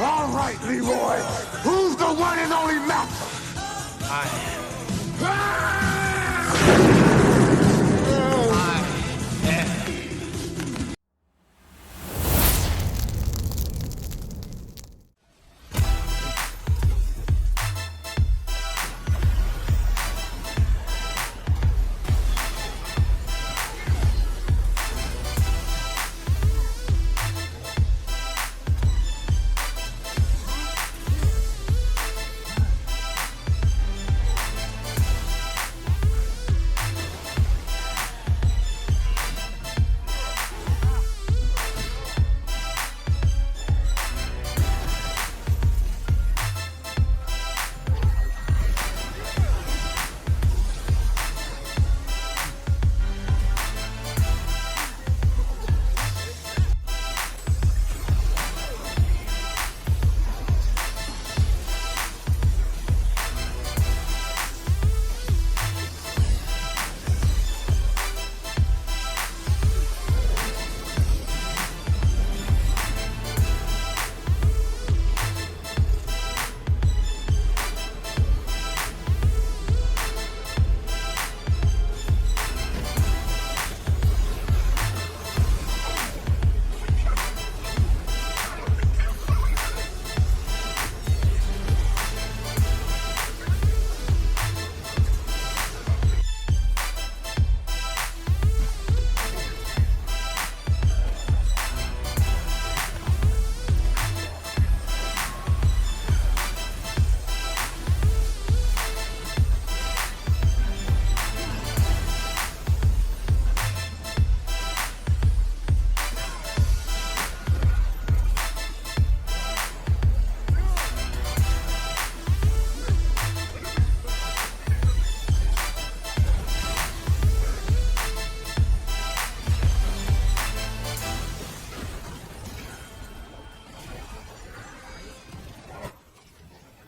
All right, Leroy. Who's the one and only master? I am.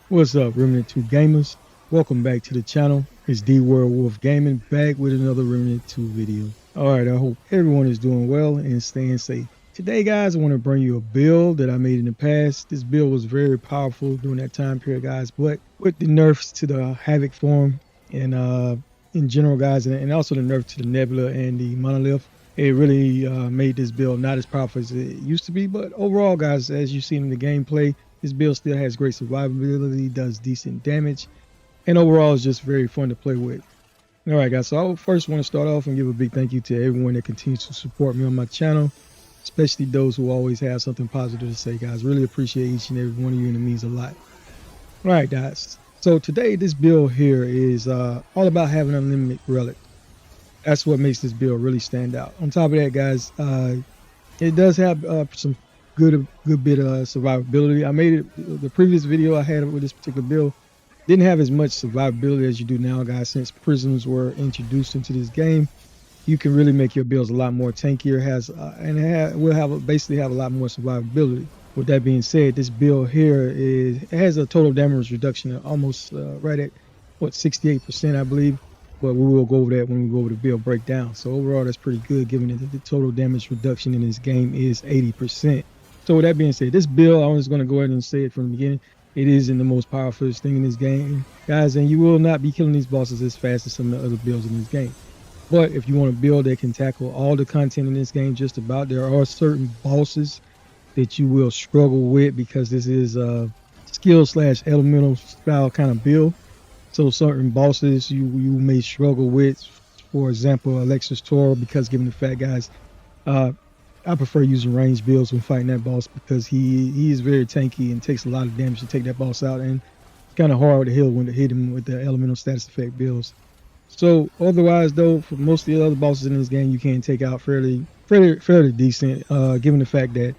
What's up, Remnant 2 gamers? Welcome back to the channel. It's D World Wolf Gaming, back with another Remnant 2 video. Alright, I hope everyone is doing well and staying safe. Today, guys, I want to bring you a build that I made in the past. This build was very powerful during that time period, guys, but with the nerfs to the Havoc form and in general, guys, and also the nerf to the Nebula and the Monolith, it really made this build not as powerful as it used to be. But overall, guys, as you've seen in the gameplay, this build still has great survivability, does decent damage, and overall is just very fun to play with. Alright, guys, so I first want to start off and give a big thank you to everyone that continues to support me on my channel, especially those who always have something positive to say, guys. Really appreciate each and every one of you, and it means a lot. Alright, guys, so today this build here is all about having unlimited relic. That's what makes this build really stand out. On top of that, guys, it does have some good bit of survivability. I made it, the previous video I had with this particular build didn't have as much survivability as you do now, guys. Since prisms were introduced into this game, you can really make your builds a lot more tankier, basically have a lot more survivability. With that being said, this build here it has a total damage reduction of almost right at what, 68%, I believe, but we will go over that when we go over the build breakdown. So overall, that's pretty good, given that the total damage reduction in this game is 80%. So with that being said, this build, I'm just going to go ahead and say it from the beginning, it isn't the most powerful thing in this game, guys, and you will not be killing these bosses as fast as some of the other builds in this game. But if you want a build that can tackle all the content in this game just about, there are certain bosses that you will struggle with, because this is a skill / elemental style kind of build. So certain bosses you may struggle with, for example, Alexis Toro, because given the fact, guys, I prefer using ranged builds when fighting that boss, because he is very tanky and takes a lot of damage to take that boss out, and it's kind of hard to hit him with the elemental status effect builds. So otherwise, though, for most of the other bosses in this game, you can take out fairly decent, given the fact that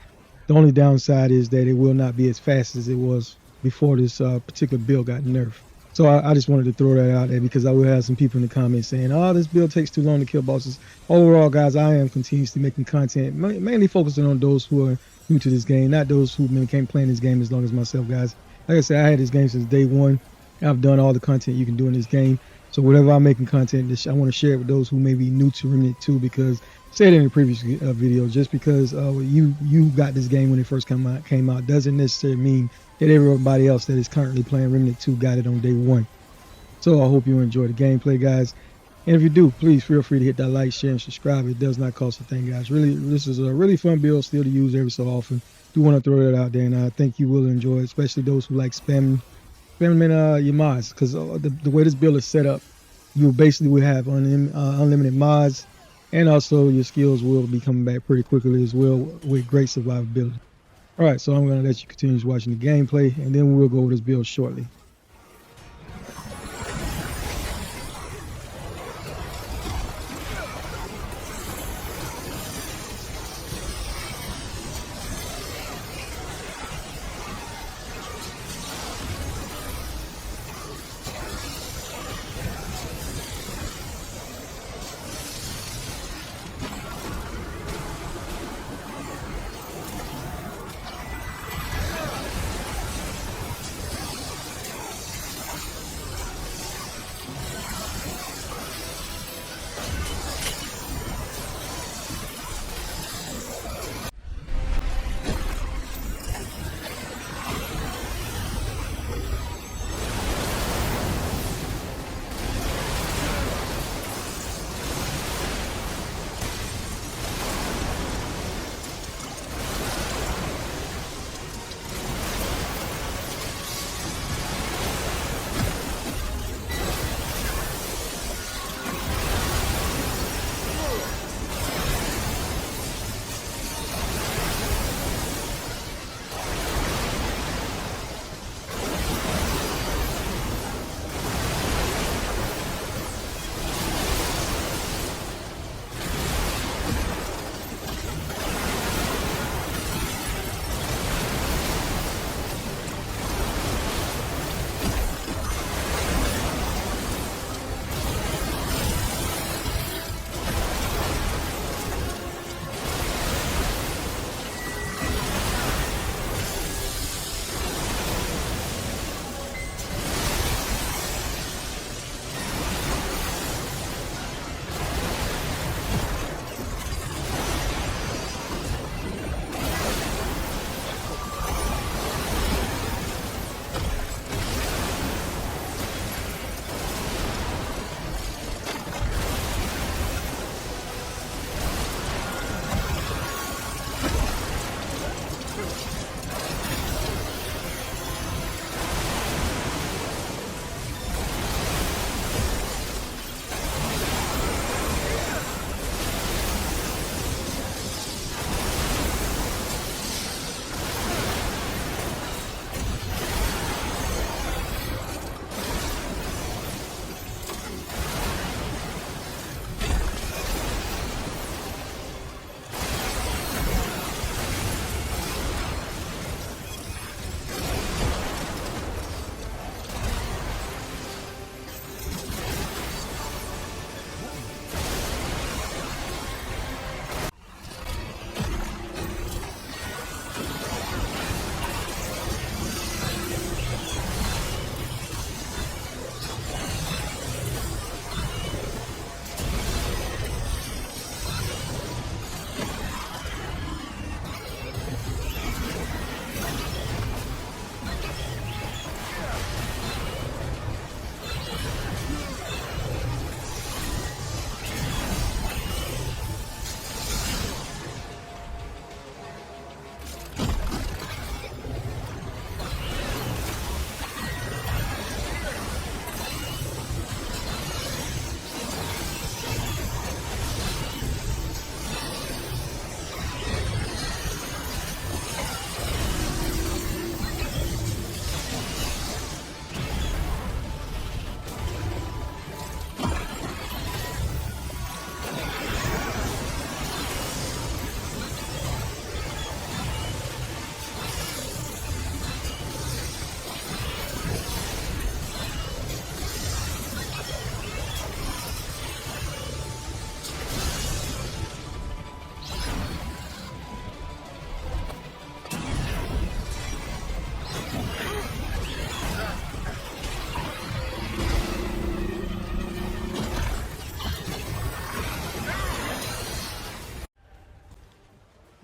the only downside is that it will not be as fast as it was before this particular build got nerfed. So I just wanted to throw that out there, because I will have some people in the comments saying, oh, this build takes too long to kill bosses. Overall, guys, I am continuously making content, mainly focusing on those who are new to this game, not those who been playing this game as long as myself, guys. Like I said, I had this game since day one. I've done all the content you can do in this game. So whatever I'm making content, I want to share it with those who may be new to Remnant 2, because I said in the previous video, just because you got this game when it first came out doesn't necessarily mean that everybody else that is currently playing Remnant 2 got it on day one. So I hope you enjoy the gameplay, guys. And if you do, please feel free to hit that like, share, and subscribe. It does not cost a thing, guys. Really, this is a really fun build still to use every so often. Do want to throw that out there, and I think you will enjoy it, especially those who like spamming your mods, because the way this build is set up, you basically will have unlimited mods, and also your skills will be coming back pretty quickly as well with great survivability. All right, so I'm going to let you continue watching the gameplay, and then we'll go over this build shortly.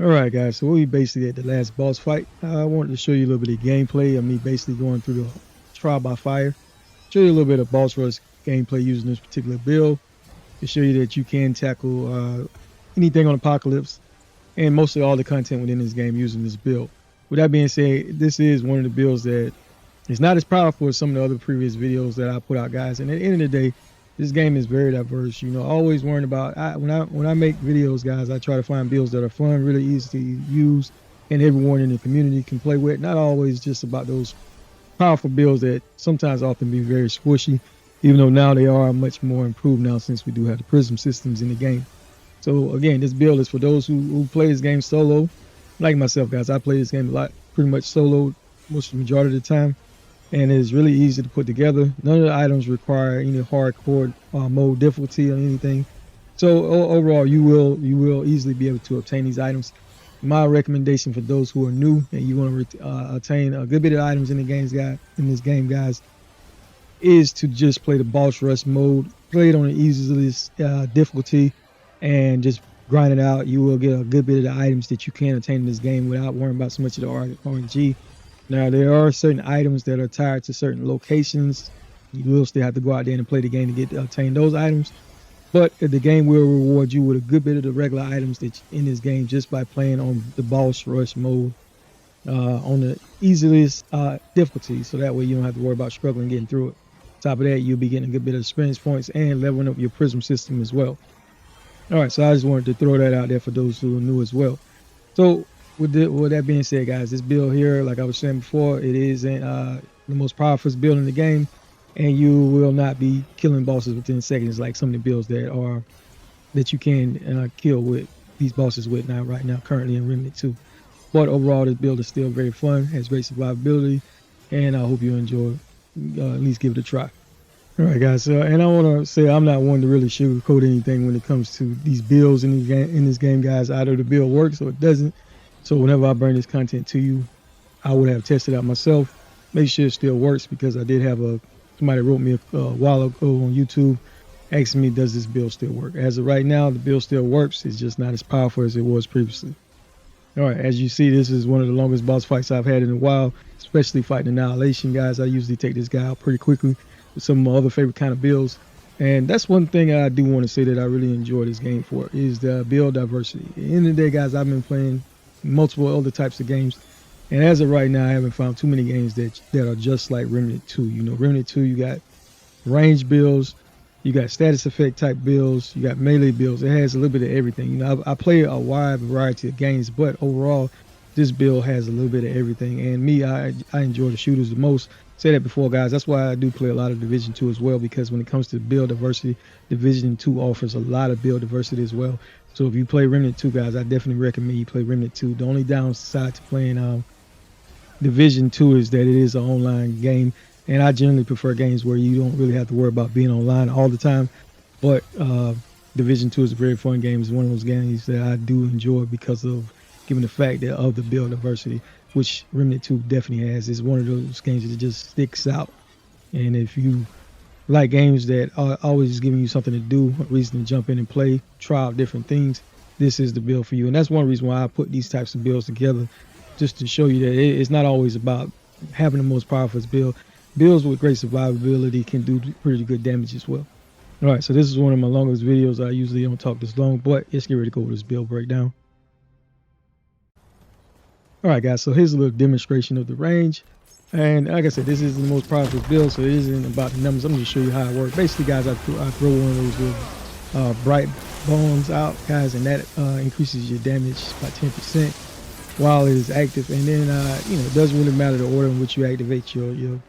All right, guys, so we basically at the last boss fight. I wanted to show you a little bit of gameplay of me basically going through the trial by fire. Show you a little bit of boss rush gameplay using this particular build to show you that you can tackle anything on Apocalypse and mostly all the content within this game using this build. With that being said, this is one of the builds that is not as powerful as some of the other previous videos that I put out, guys. And at the end of the day, this game is very diverse. You know, always worrying about when I make videos, guys, I try to find builds that are fun, really easy to use, and everyone in the community can play with. Not always just about those powerful builds that sometimes often be very squishy, even though now they are much more improved now since we do have the Prism systems in the game. So again, this build is for those who play this game solo, like myself, guys. I play this game a lot, pretty much solo most of the majority of the time, and it's really easy to put together. None of the items require any hardcore mode difficulty or anything. So overall, you will easily be able to obtain these items. My recommendation for those who are new and you want to attain a good bit of items in this game, guys, is to just play the boss rush mode. Play it on the easiest difficulty, and just grind it out. You will get a good bit of the items that you can attain in this game without worrying about so much of the RNG. Now, there are certain items that are tied to certain locations. You will still have to go out there and play the game to obtain those items. But the game will reward you with a good bit of the regular items that in this game just by playing on the boss rush mode on the easiest difficulty. So that way you don't have to worry about struggling getting through it. On top of that, you'll be getting a good bit of experience points and leveling up your Prism system as well. All right, so I just wanted to throw that out there for those who are new as well. So with that being said, guys, this build here, like I was saying before, it isn't the most powerful build in the game, and you will not be killing bosses within seconds like some of the builds that you can kill with these bosses with right now currently in Remnant 2. But overall, this build is still very fun, has great survivability, and I hope you enjoy. At least give it a try. All right, guys, and I want to say I'm not one to really sugarcoat anything when it comes to these builds in this game, guys. Either the build works or it doesn't. So whenever I bring this content to you, I would have tested out myself, make sure it still works, because I did have somebody wrote me a while ago on YouTube asking me, does this build still work? As of right now, the build still works. It's just not as powerful as it was previously. All right, as you see, this is one of the longest boss fights I've had in a while, especially fighting Annihilation, guys. I usually take this guy out pretty quickly with some of my other favorite kind of builds. And that's one thing I do want to say that I really enjoy this game for, is the build diversity. At the end of the day, guys, I've been playing multiple other types of games, and as of right now, I haven't found too many games that are just like Remnant 2. You know, Remnant 2, you got range builds, you got status effect type builds, you got melee builds. It has a little bit of everything. You know, I play a wide variety of games, but overall, this build has a little bit of everything. And me, I enjoy the shooters the most. Say that before, guys. That's why I do play a lot of Division 2 as well, because when it comes to build diversity, Division 2 offers a lot of build diversity as well. So if you play Remnant 2, guys, I definitely recommend you play Remnant 2. The only downside to playing Division 2 is that it is an online game, and I generally prefer games where you don't really have to worry about being online all the time. But Division 2 is a very fun game. It's one of those games that I do enjoy because of given the fact that of the build diversity, which Remnant 2 definitely has. It's one of those games that just sticks out. And if you like games that are always giving you something to do, a reason to jump in and play, try out different things, this is the build for you. And that's one reason why I put these types of builds together, just to show you that it's not always about having the most powerful build. Builds with great survivability can do pretty good damage as well. All right, so this is one of my longest videos. I usually don't talk this long, but let's get ready to go with this build breakdown. All right, guys, so here's a little demonstration of the range. And like I said, this is the most powerful build, so it isn't about the numbers. I'm going to show you how it works. Basically, guys, I throw one of those little bright bombs out, guys, and that increases your damage by 10% while it is active. And then, you know, it doesn't really matter the order in which you activate your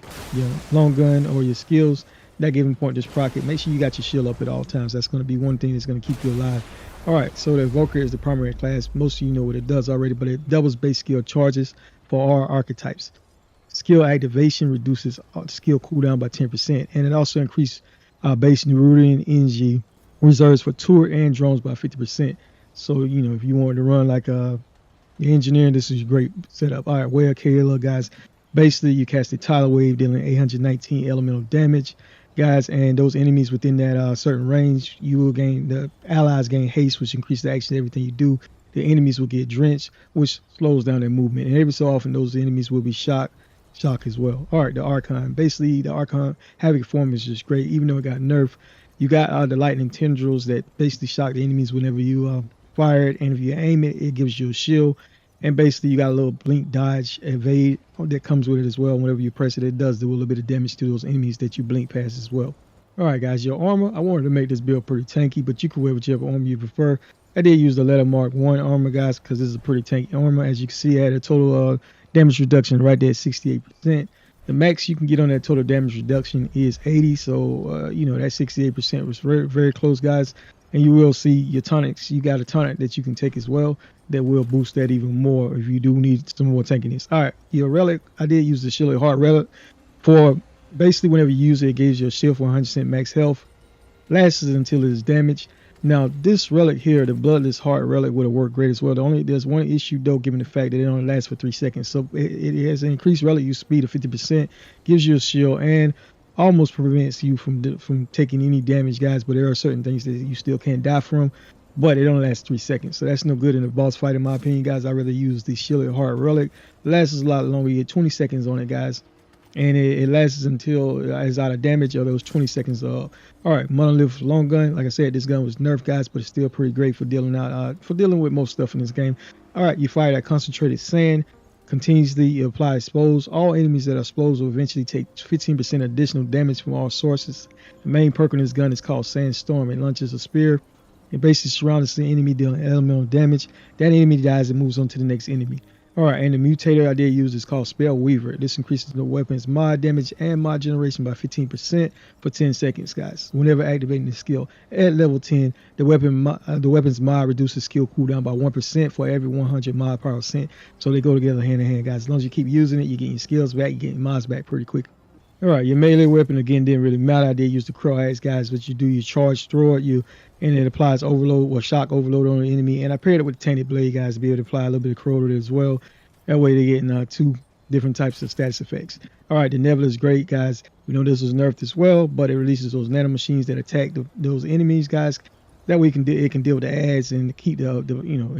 long gun or your skills. That given point, just proc it. Make sure you got your shield up at all times. That's going to be one thing that's going to keep you alive. All right, so the Evoker is the primary class. Most of you know what it does already, but it doubles base skill charges for all archetypes. Skill activation reduces skill cooldown by 10%, and it also increases base Nerudian energy reserves for turret and drones by 50%. So, you know, if you wanted to run like the engineer, this is a great setup. All right, well, Kayla, guys, basically you cast a tidal wave dealing 819 elemental damage, guys, and those enemies within that certain range, you will gain, the allies gain haste, which increases the action of everything you do. the enemies will get drenched, which slows down their movement. And every so often, those enemies will be shock as well. All right, the Archon. Basically, the Archon Havoc form is just great, even though it got nerfed. You got the lightning tendrils that basically shock the enemies whenever you fire it, and if you aim it, it gives you a shield. And basically, you got a little blink, dodge, evade that comes with it as well. Whenever you press it, it does do a little bit of damage to those enemies that you blink past as well. All right, guys, your armor. I wanted to make this build pretty tanky, but you can wear whichever armor you prefer. I did use the Letter Mark 1 armor, guys, because this is a pretty tanky armor. As you can see, I had a total damage reduction right there at 68%. The max you can get on that total damage reduction is 80, so you know that 68% was very, very close, guys. And you will see your tonics. You got a tonic that you can take as well that will boost that even more if you do need some more tankiness. All right, your relic. I did use the Shielded Heart relic for basically whenever you use it, it gives you a shield for 100% max health. Lasts until it is damaged. Now this relic here, the Bloodless Heart relic, would have worked great as well. There's one issue though, given the fact that it only lasts for 3 seconds. So it has an increased relic use speed of 50%, gives you a shield, and almost prevents you from taking any damage, guys. But there are certain things that you still can't die from. But it only lasts 3 seconds, so that's no good in a boss fight, in my opinion, guys. I'd rather use the Shielded Heart relic. It lasts a lot longer. You get 20 seconds on it, guys. And it lasts until it's out of damage, or those 20 seconds are. All right, Monolith Long Gun. Like I said, this gun was nerfed, guys, but it's still pretty great for dealing with most stuff in this game. All right, you fire that Concentrated Sand. Continuously apply Expose. All enemies that are exposed will eventually take 15% additional damage from all sources. The main perk on this gun is called Sandstorm. It launches a spear. It basically surrounds the enemy, dealing elemental damage. That enemy dies and moves on to the next enemy. All right, and the mutator I did use is called Spell Weaver. This increases the weapon's mod damage and mod generation by 15% for 10 seconds, guys. Whenever activating the skill at level 10, the weapon's mod reduces skill cooldown by 1% for every 100 mod power cent. So they go together hand in hand, guys. As long as you keep using it, you get your skills back, you get your mods back pretty quick. All right, your melee weapon again didn't really matter. I did use the Crow Axe, guys, but you do your charge throw it, and it applies overload or shock overload on the enemy. And I paired it with the Tainted Blade, guys, to be able to apply a little bit of corrode as well. That way they're getting 2 different types of status effects. All right, the Nebula is great, guys. We know this was nerfed as well, but it releases those nanomachines that attack those enemies, guys. That way it can deal with the ads and keep and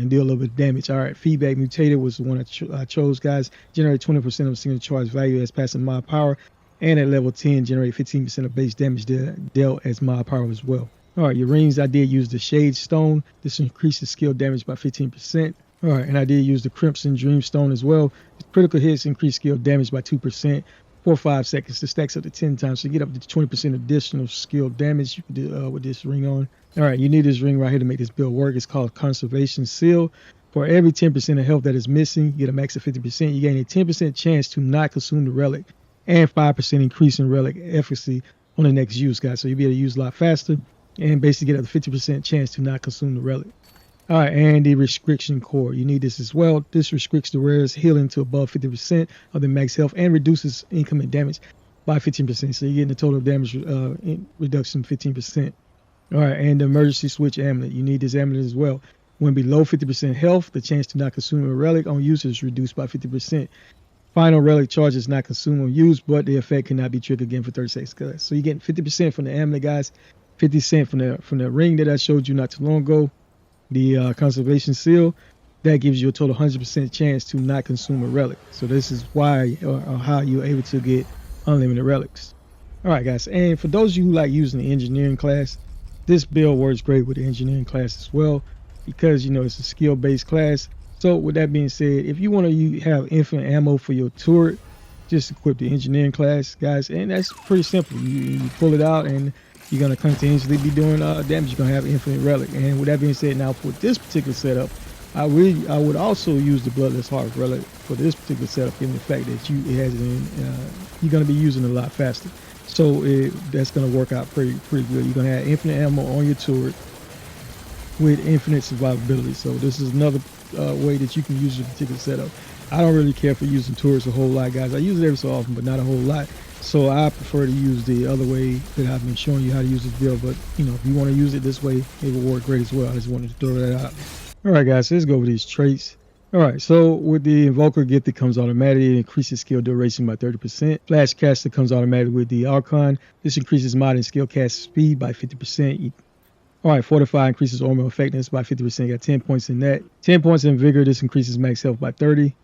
deal a little bit of damage. All right, Feedback Mutator was the one I chose, guys. Generate 20% of a single charge value as passive mod power. And at level 10, generate 15% of base damage dealt as mod power as well. All right, your rings, I did use the Shade Stone. This increases skill damage by 15%. All right, and I did use the Crimson Dream Stone as well. Critical hits increase skill damage by 2% for 5 seconds. This stacks up to 10 times, so you get up to 20% additional skill damage you can do with this ring on. All right, you need this ring right here to make this build work. It's called Conservation Seal. For every 10% of health that is missing, you get a max of 50%. You gain a 10% chance to not consume the relic, and 5% increase in relic efficacy on the next use, guys. So you'll be able to use a lot faster and basically get up to 50% chance to not consume the relic. All right, and the Restriction Core. You need this as well. This restricts the rare's healing to above 50% of the max health and reduces incoming damage by 15%. So you're getting the total damage reduction 15%. All right, and the Emergency Switch Amulet. You need this amulet as well. When below 50% health, the chance to not consume a relic on use is reduced by 50%. Final relic charge is not consumed or used, but the effect cannot be triggered again for 30 seconds. So you're getting 50% from the amulet, guys. 50% from the ring that I showed you not too long ago. The Conservation Seal, that gives you a total 100% chance to not consume a relic. So this is why or how you're able to get unlimited relics. All right, guys. And for those of you who like using the engineering class, this build works great with the engineering class as well, because it's a skill-based class. So with that being said, if you want to have infinite ammo for your turret, just equip the engineering class, guys, and that's pretty simple. You pull it out and you're going to continuously be doing damage. You're going to have infinite relic. And with that being said, now for this particular setup, I would also use the Bloodless Heart relic for this particular setup, given the fact that you're going to be using it a lot faster. So that's going to work out pretty good. You're going to have infinite ammo on your turret with infinite survivability. So this is another way that you can use your particular setup. I don't really care for using turrets a whole lot, guys. I use it every so often, but not a whole lot. So I prefer to use the other way that I've been showing you how to use this build. But if you want to use it this way, it will work great as well. I just wanted to throw that out. All right, guys, so let's go over these traits. All right, so with the Invoker gift, it comes automatically. It increases skill duration by 30%. Flash Caster comes automatically with the Archon. This increases mod and skill cast speed by 50%. All right, Fortify increases armor effectiveness by 50%. Got 10 points in that. 10 points in Vigor. This increases max health by 30.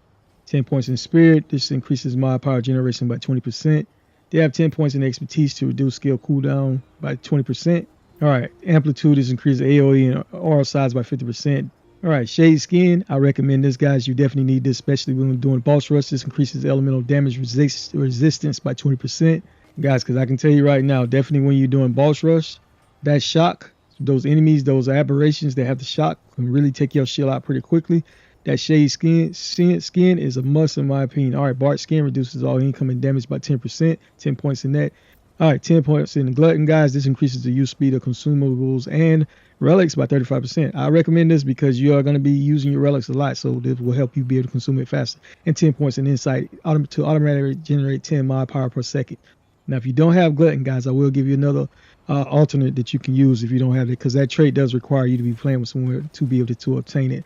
10 points in Spirit. This increases mod power generation by 20%. They have 10 points in Expertise to reduce skill cooldown by 20%. All right, Amplitude is increased AoE and aura size by 50%. All right, Shade Skin. I recommend this, guys. You definitely need this, especially when doing boss rush. This increases elemental damage resistance by 20%. Guys, because I can tell you right now, definitely when you're doing boss rush, that shock, those enemies, those aberrations that have the shock can really take your shield out pretty quickly. That Shade Skin is a must in my opinion. All right, Bart Skin reduces all incoming damage by 10%. 10 points in that. All right, 10 points in the Glutton, guys. This increases the use speed of consumables and relics by 35%. I recommend this because you are going to be using your relics a lot, so this will help you be able to consume it faster. And 10 points in Insight to automatically generate 10 mod power per second. Now, if you don't have Glutton, guys, I will give you another alternate that you can use if you don't have it, because that trait does require you to be playing with someone to be able to obtain it.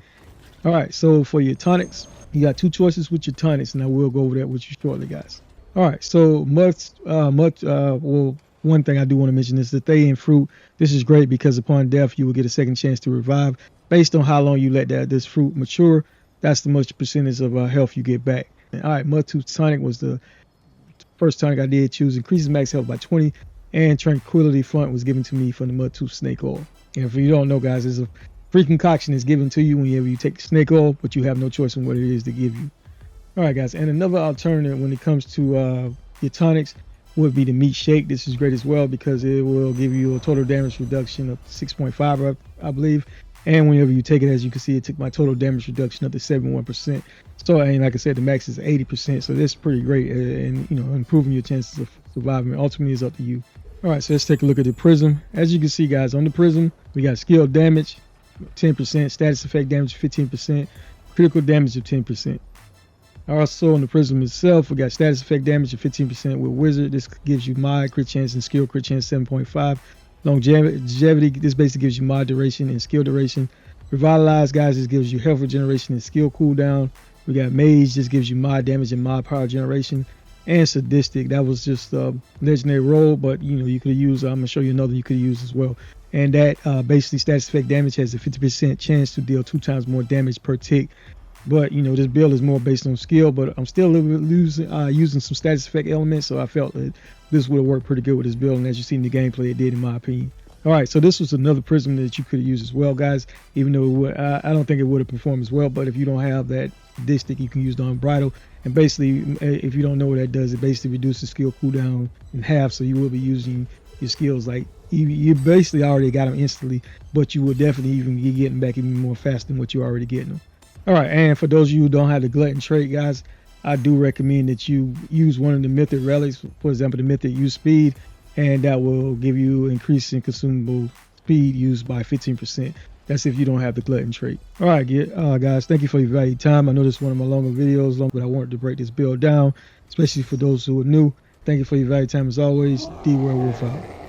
All right, so for your tonics, you got two choices with your tonics, and I will go over that with you shortly, guys. All right, so well, one thing I do want to mention is the Thayan fruit. This is great because upon death, you will get a second chance to revive. Based on how long you let this fruit mature, that's the much percentage of health you get back. All right, Mudtooth tonic was the first tonic I did choose. Increases max health by 20, and Tranquility Font was given to me from the Mudtooth snake oil. And if you don't know, guys, there's a free concoction is given to you whenever you take the snake oil, but you have no choice on what it is to give you. All right, guys, and another alternative when it comes to your tonics would be the meat shake. This is great as well because it will give you a total damage reduction of 6.5, I believe. And whenever you take it, as you can see, it took my total damage reduction up to 71%. So, and like I said, the max is 80%. So this is pretty great, and improving your chances of surviving ultimately is up to you. All right, so let's take a look at the Prism. As you can see, guys, on the Prism, we got skill damage 10%, status effect damage 15%, critical damage of 10%. Also on the Prism itself, we got status effect damage of 15% with Wizard. This gives you mod crit chance and skill crit chance 7.5. Longevity, this basically gives you mod duration and skill duration. Revitalize, guys, this gives you health regeneration and skill cooldown. We got Mage, this gives you mod damage and mod power generation. And Sadistic, that was just a legendary role, but you could use, I'm gonna show you another you could use as well. And that basically status effect damage has a 50% chance to deal 2 times more damage per tick. But this build is more based on skill, but I'm still using some status effect elements, so I felt that this would have worked pretty good with this build, and as you see in the gameplay, it did in my opinion. All right, so this was another Prism that you could have used as well, guys, even though I don't think it would have performed as well, but if you don't have that Sadistic, you can use the Unbridled. And basically, if you don't know what that does, it basically reduces skill cooldown in half, so you will be using your skills like you basically already got them instantly, but you will definitely even be getting back even more fast than what you're already getting them. All right, and for those of you who don't have the Glutton trait, guys, I do recommend that you use one of the Mythic relics, for example, the Mythic use speed, and that will give you increase in consumable speed used by 15%. That's if you don't have the Glutton trait. All right, guys, thank you for your valuable time. I know this is one of my longer videos, but I wanted to break this build down, especially for those who are new. Thank you for your valuable time as always. D-Werewolf out.